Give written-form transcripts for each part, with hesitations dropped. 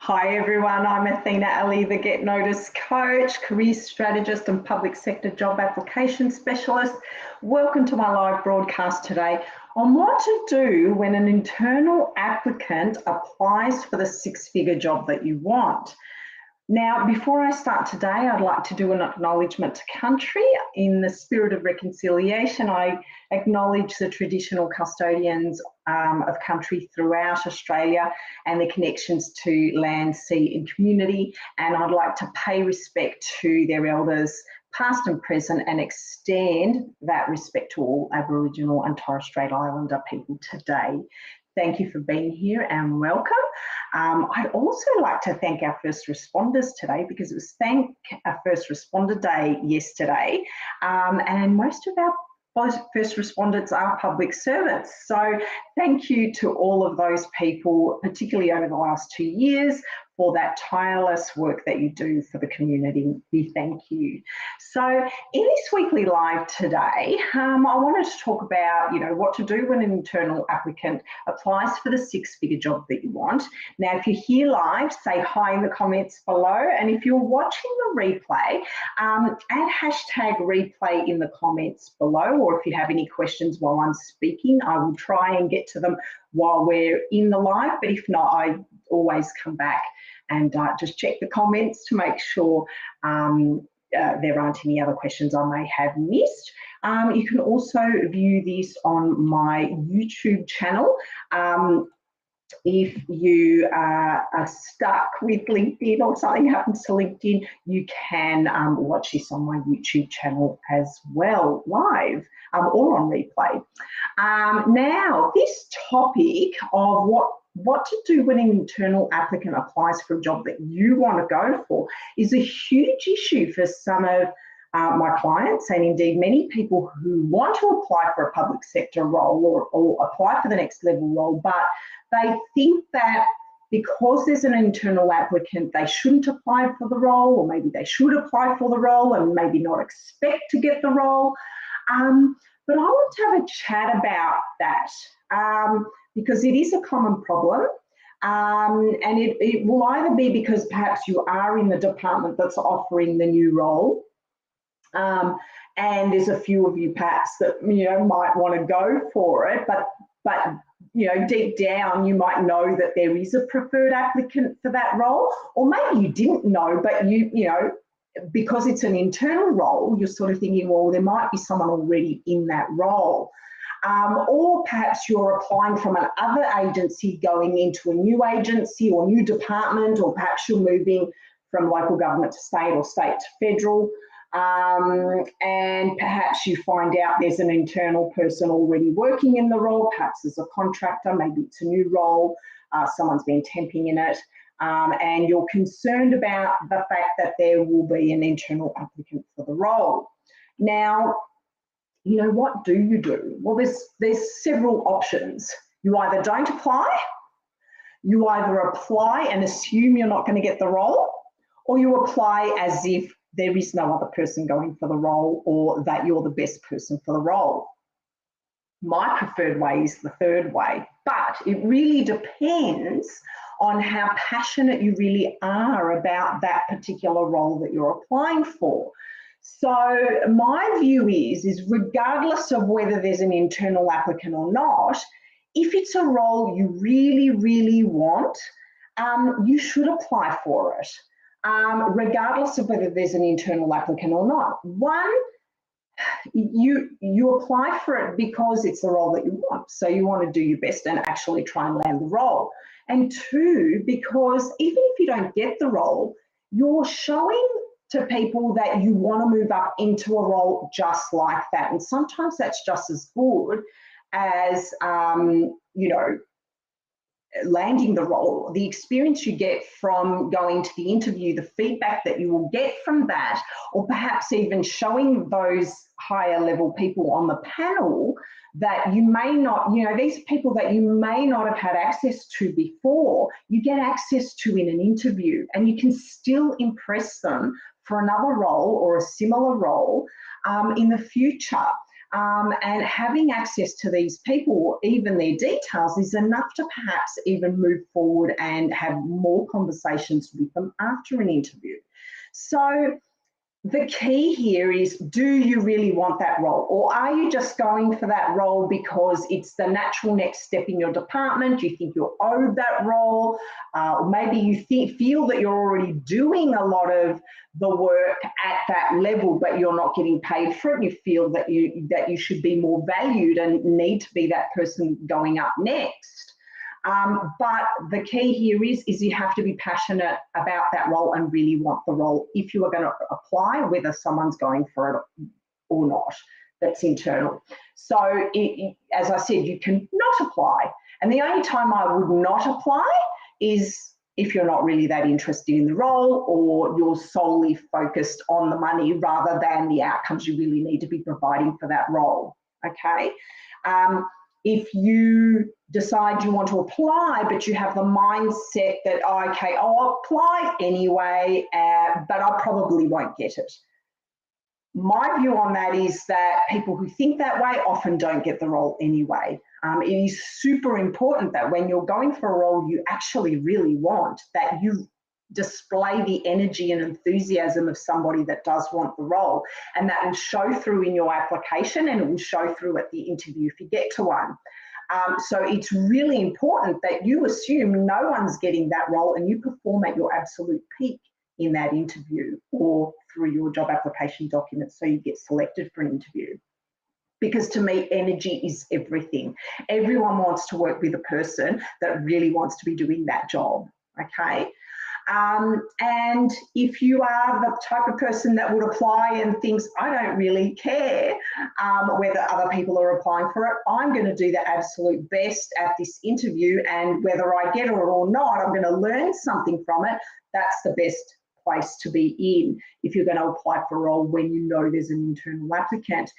Hi everyone, I'm Athena Ali, the Get Noticed coach, career strategist and public sector job application specialist. Welcome to my live broadcast today on what to do when an internal applicant applies for the six-figure job that you want. Now, before I start today, I'd like to do an acknowledgement to country. In the spirit of reconciliation, I acknowledge the traditional custodians of country throughout Australia and the connections to land, sea and community. And I'd like to pay respect to their elders, past and present, and extend that respect to all Aboriginal and Torres Strait Islander people today. Thank you for being here and welcome. I'd also like to thank our first responders today because it was Thank Our First Responder Day yesterday, and most of our first responders are public servants. So thank you to all of those people, particularly over the last 2 years, for that tireless work that you do for the community. We thank you. So in this weekly live today, I wanted to talk about, what to do when an internal applicant applies for the six-figure job that you want. Now, if you're here live, say hi in the comments below. And if you're watching the replay, add hashtag replay in the comments below, or if you have any questions while I'm speaking, I will try and get to them while we're in the live, but if not, I always come back and just check the comments to make sure there aren't any other questions I may have missed. You can also view this on my YouTube channel. If you are stuck with LinkedIn or something happens to LinkedIn, you can watch this on my YouTube channel as well, live or on replay. Now, this topic of what to do when an internal applicant applies for a job that you want to go for is a huge issue for some of my clients, and indeed many people who want to apply for a public sector role or apply for the next level role, but they think that because there's an internal applicant, they shouldn't apply for the role, or maybe they should apply for the role and maybe not expect to get the role. But I want to have a chat about that because it is a common problem. And it will either be because perhaps you are in the department that's offering the new role, and there's a few of you perhaps that might want to go for it, but deep down you might know that there is a preferred applicant for that role, or maybe you didn't know, but because it's an internal role, you're sort of thinking, well, there might be someone already in that role. Or perhaps you're applying from another agency going into a new agency or new department, or perhaps you're moving from local government to state or state to federal, and perhaps you find out there's an internal person already working in the role, perhaps as a contractor, maybe it's a new role, someone's been temping in it, and you're concerned about the fact that there will be an internal applicant for the role. Now, what do you do? Well, there's several options. You either don't apply, you either apply and assume you're not going to get the role, or you apply as if there is no other person going for the role, or that you're the best person for the role. My preferred way is the third way, but it really depends on how passionate you really are about that particular role that you're applying for. So my view is regardless of whether there's an internal applicant or not, if it's a role you really, really want, you should apply for it, regardless of whether there's an internal applicant or not. One, you apply for it because it's the role that you want, so you want to do your best and actually try and land the role. And two, because even if you don't get the role, you're showing to people that you want to move up into a role just like that. And sometimes that's just as good as, landing the role. The experience you get from going to the interview, the feedback that you will get from that, or perhaps even showing those higher level people on the panel that you may not, these people that you may not have had access to before, you get access to in an interview, and you can still impress them for another role or a similar role in the future. And having access to these people, even their details, is enough to perhaps even move forward and have more conversations with them after an interview. So the key here is, do you really want that role? Or are you just going for that role because it's the natural next step in your department? Do you think you're owed that role? Or maybe you feel that you're already doing a lot of the work at that level, but you're not getting paid for it. And you feel that you should be more valued and need to be that person going up next. But the key here is you have to be passionate about that role and really want the role if you are going to apply, whether someone's going for it or not. That's internal. So as I said, you can not apply. And the only time I would not apply is if you're not really that interested in the role, or you're solely focused on the money rather than the outcomes you really need to be providing for that role. Okay. If you decide you want to apply, but you have the mindset that, oh, okay, I'll apply anyway, but I probably won't get it. My view on that is that people who think that way often don't get the role anyway. It is super important that when you're going for a role you actually really want, that you display the energy and enthusiasm of somebody that does want the role, and that will show through in your application, and it will show through at the interview if you get to one. So it's really important that you assume no one's getting that role and you perform at your absolute peak in that interview or through your job application documents so you get selected for an interview. Because to me, energy is everything. Everyone wants to work with a person that really wants to be doing that job, okay? And if you are the type of person that would apply and thinks, I don't really care whether other people are applying for it, I'm going to do the absolute best at this interview, and whether I get it or not, I'm going to learn something from it. That's the best place to be in if you're going to apply for a role when you know there's an internal applicant,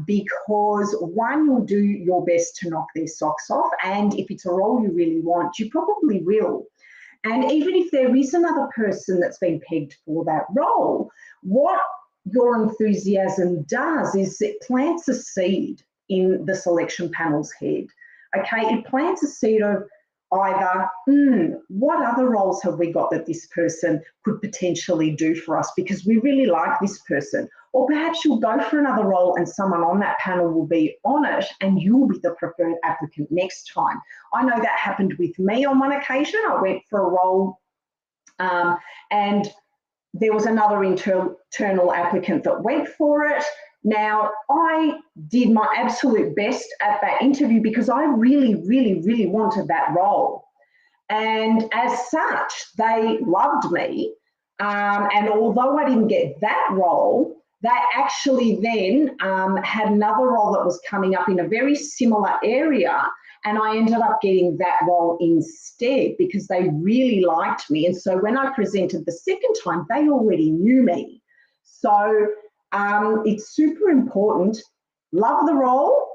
because one, you'll do your best to knock their socks off, and if it's a role you really want, you probably will. And even if there is another person that's been pegged for that role, what your enthusiasm does is it plants a seed in the selection panel's head. Okay, it plants a seed of either, what other roles have we got that this person could potentially do for us because we really like this person? Or perhaps you'll go for another role and someone on that panel will be on it and you'll be the preferred applicant next time. I know that happened with me on one occasion. I went for a role and there was another internal applicant that went for it. Now, I did my absolute best at that interview because I really, really, really wanted that role. And as such, they loved me. And although I didn't get that role, they actually then had another role that was coming up in a very similar area. And I ended up getting that role instead because they really liked me. And so when I presented the second time, they already knew me. So it's super important. Love the role,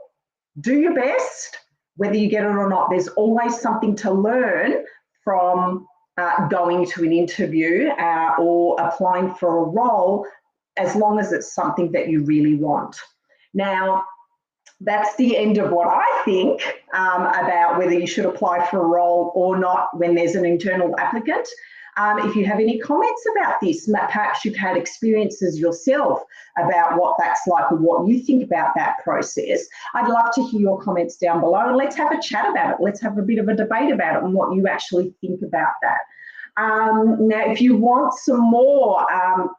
do your best, whether you get it or not. There's always something to learn from going to an interview or applying for a role, as long as it's something that you really want. Now, that's the end of what I think about whether you should apply for a role or not when there's an internal applicant. If you have any comments about this, perhaps you've had experiences yourself about what that's like or what you think about that process, I'd love to hear your comments down below, and let's have a chat about it. Let's have a bit of a debate about it and what you actually think about that. Now, if you want some more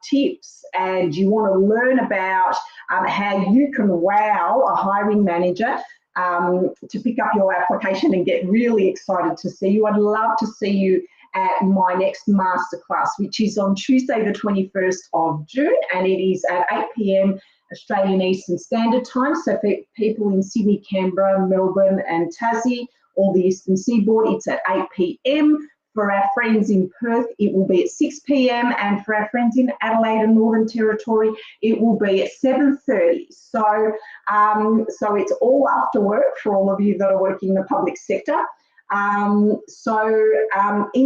tips and you want to learn about how you can wow a hiring manager to pick up your application and get really excited to see you, I'd love to see you at my next masterclass, which is on Tuesday the 21st of June, and it is at 8 p.m. Australian Eastern Standard Time. So for people in Sydney, Canberra, Melbourne and Tassie, all the Eastern Seaboard, it's at 8 p.m. For our friends in Perth, it will be at 6 p.m. and for our friends in Adelaide and Northern Territory, it will be at 7:30. So, so it's all after work for all of you that are working in the public sector. In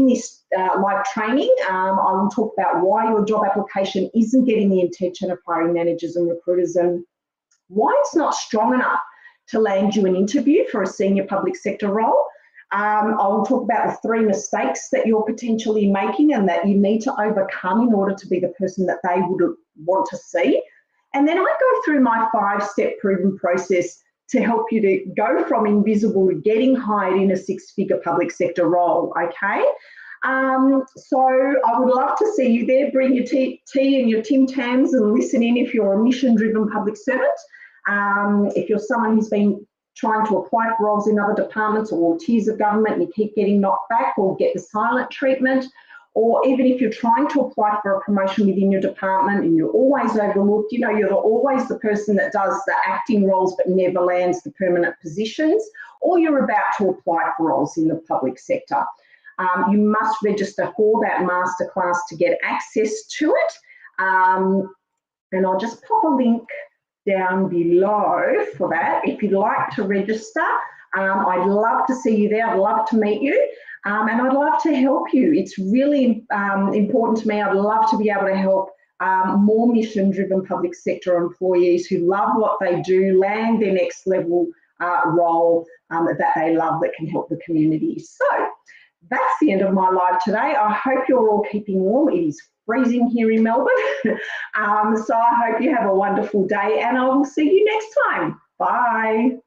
this live training, I will talk about why your job application isn't getting the attention of hiring managers and recruiters, and why it's not strong enough to land you an interview for a senior public sector role. I'll talk about the 3 mistakes that you're potentially making and that you need to overcome in order to be the person that they would want to see. And then I go through my 5-step proven process to help you to go from invisible to getting hired in a 6-figure public sector role, okay? So I would love to see you there. Bring your tea and your Tim Tams and listen in if you're a mission-driven public servant. If you're someone who's been trying to apply for roles in other departments or tiers of government and you keep getting knocked back or get the silent treatment, or even if you're trying to apply for a promotion within your department and you're always overlooked, you know, you're always the person that does the acting roles but never lands the permanent positions, or you're about to apply for roles in the public sector. You must register for that masterclass to get access to it. And I'll just pop a link down below for that. If you'd like to register, I'd love to see you there. I'd love to meet you, and I'd love to help you. It's really important to me. I'd love to be able to help more mission-driven public sector employees who love what they do, land their next level role that they love that can help the community. So that's the end of my live today. I hope you're all keeping warm. It is freezing here in Melbourne. So I hope you have a wonderful day and I will see you next time. Bye.